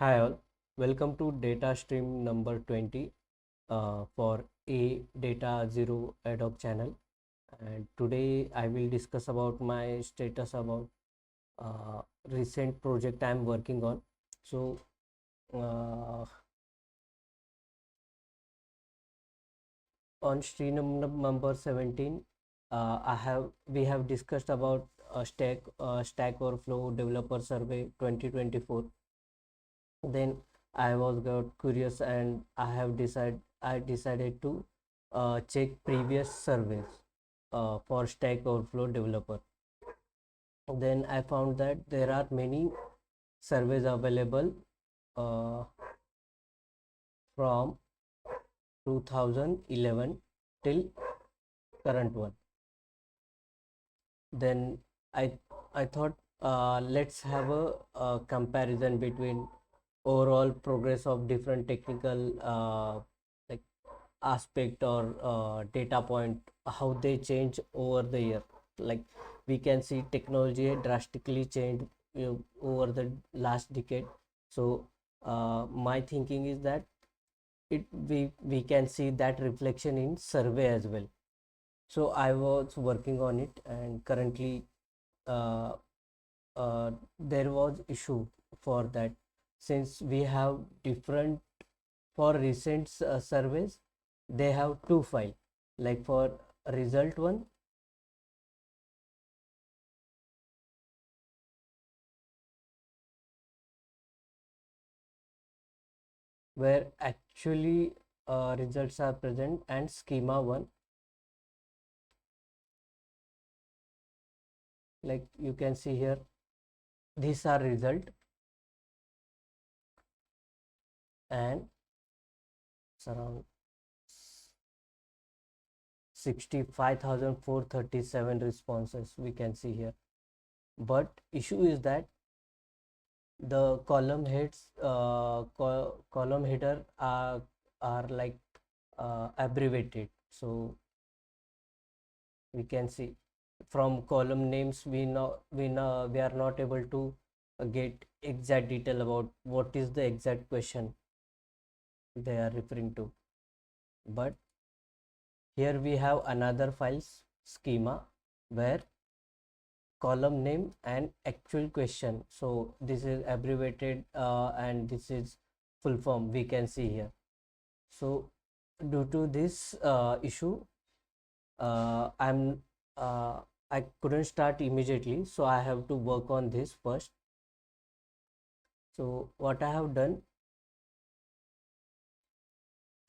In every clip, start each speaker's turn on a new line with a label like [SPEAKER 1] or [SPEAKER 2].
[SPEAKER 1] Hi all, welcome to data stream number 20 for a data zero ad hoc channel. And today I will discuss about my status about recent project I am working on. So uh, on stream number 17, we have discussed about Stack Overflow Developer Survey 2024. Then I was got curious and I decided to check previous surveys for Stack Overflow developer. Then I found that there are many surveys available uh, from 2011 till current one. Then I I thought let's have a comparison between overall progress of different technical like aspect or data point, how they change over the year. Like we can see technology drastically changed over the last decade. So my thinking is that we can see that reflection in survey as well. So I was working on it, and currently uh, there was issue for that, since we have different for recent surveys. They have two file, like for result one, where actually results are present, and schema one, like you can see here, these are result, and it's around 65,437 responses we can see here. But issue is that the column heads column header are like abbreviated. So we can see from column names, we are not able to get exact detail about what is the exact question they are referring to. But here we have another files schema, where column name and actual question, so this is abbreviated and this is full form, we can see here. So due to this issue, I'm I couldn't start immediately, so I have to work on this first. So what I have done,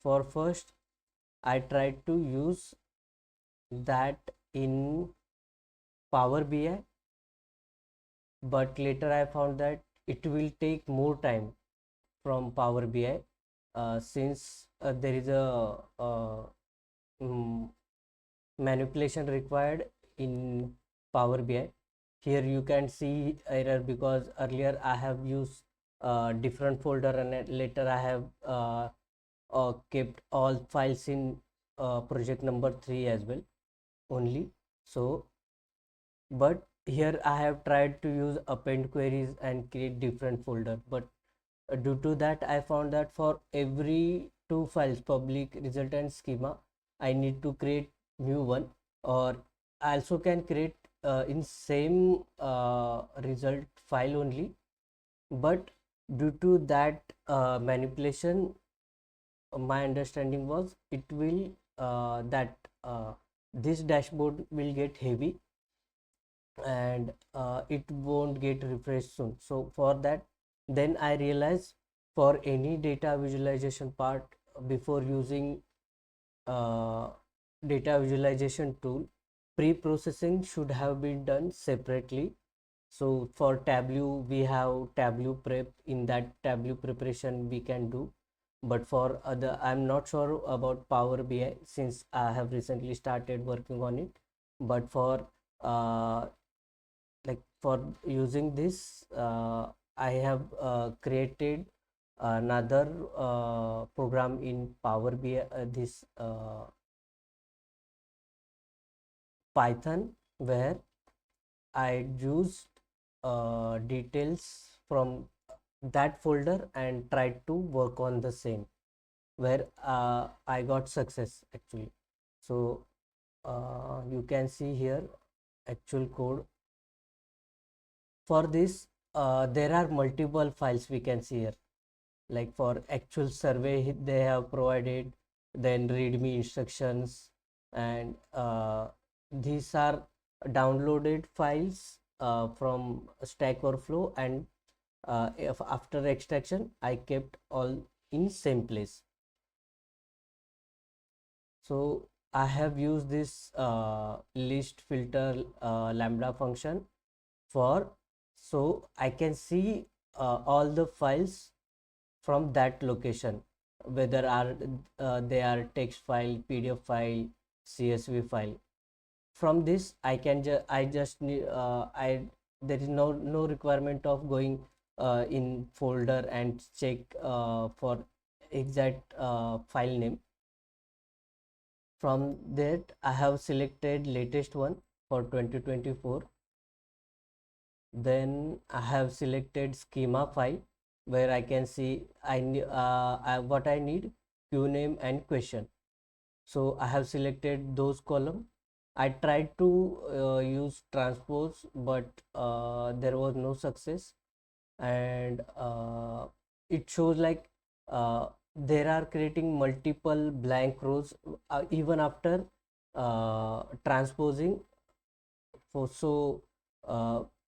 [SPEAKER 1] for first I tried to use that in Power BI, but later I found that it will take more time from Power BI, since there is a mm, manipulation required in Power BI. Here you can see error, because earlier I have used different folder, and later I have kept all files in project number 3 as well only. So but here I have tried to use append queries and create different folder, but due to that I found that for every two files, public result and schema, I need to create new one. Or I also can create in same result file only, but due to that manipulation, my understanding was it will that this dashboard will get heavy, and it won't get refreshed soon. So for that, then I realized, for any data visualization part, before using uh, data visualization tool, pre-processing should have been done separately. So for Tableau, we have Tableau prep. In that Tableau preparation we can do, but for other, I'm not sure about Power BI, since I have recently started working on it. But for uh, like for using this, I have created another program in Power BI, this Python, where I used details from that folder and tried to work on the same, where I got success actually. So you can see here actual code for this. There are multiple files we can see here, like for actual survey they have provided, then readme instructions, and these are downloaded files from Stack Overflow, and if after extraction I kept all in same place. So I have used this list filter lambda function for, so I can see all the files from that location, whether are they are text file, PDF file, CSV file. From this I can I just need I there is no requirement of going in folder and check for exact file name. From that I have selected latest one for 2024. Then I have selected schema file, where I can see what I need, queue name and question. So I have selected those column. I tried to use transpose, but there was no success, and it shows like there are creating multiple blank rows even after transposing. So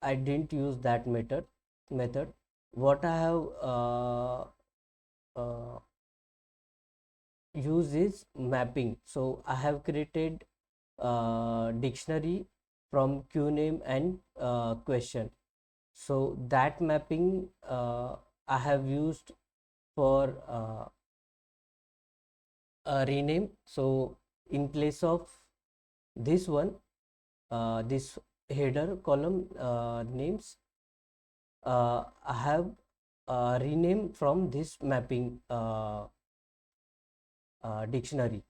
[SPEAKER 1] I didn't use that method. What I have uh, used is mapping. So I have created dictionary from queue name and question. So that mapping I have used for rename. So in place of this one, this header column names, I have renamed from this mapping dictionary.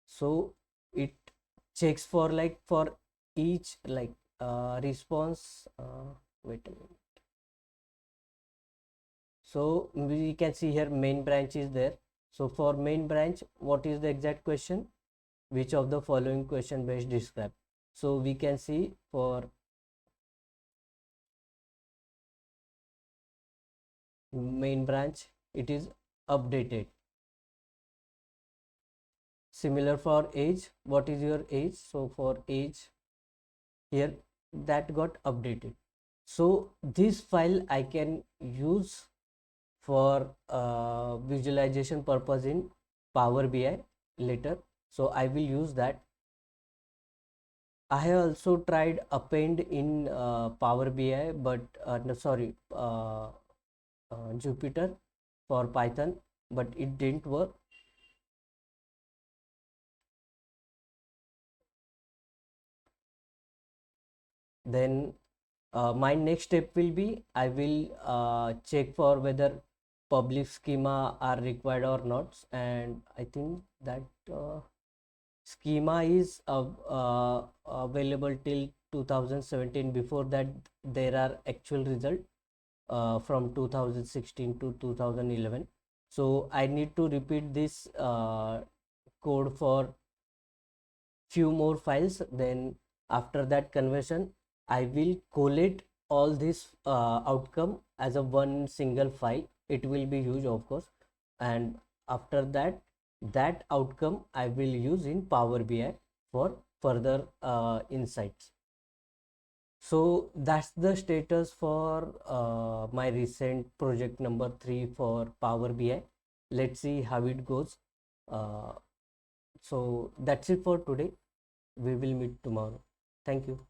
[SPEAKER 1] So it checks for like for each like response. Wait a minute. So we can see here main branch is there. So for main branch, what is the exact question? Which of the following question best describe? So we can see for main branch it is updated. Similar for age, what is your age? So for age here, that got updated. So this file I can use for visualization purpose in Power BI later. So I will use that. I have also tried append in Power BI, but no, sorry, Jupyter for Python, but it didn't work. Then my next step will be I will check for whether public schema are required or not, and I think that schema is available till 2017. Before that there are actual result from 2016 to 2011. So I need to repeat this code for few more files. Then after that conversion I will collate all this outcome as a one single file. It will be huge of course, and after that that outcome I will use in Power BI for further insights. So that's the status for my recent project number 3 for Power BI. Let's see how it goes. uh, so that's it for today. We will meet tomorrow. Thank you.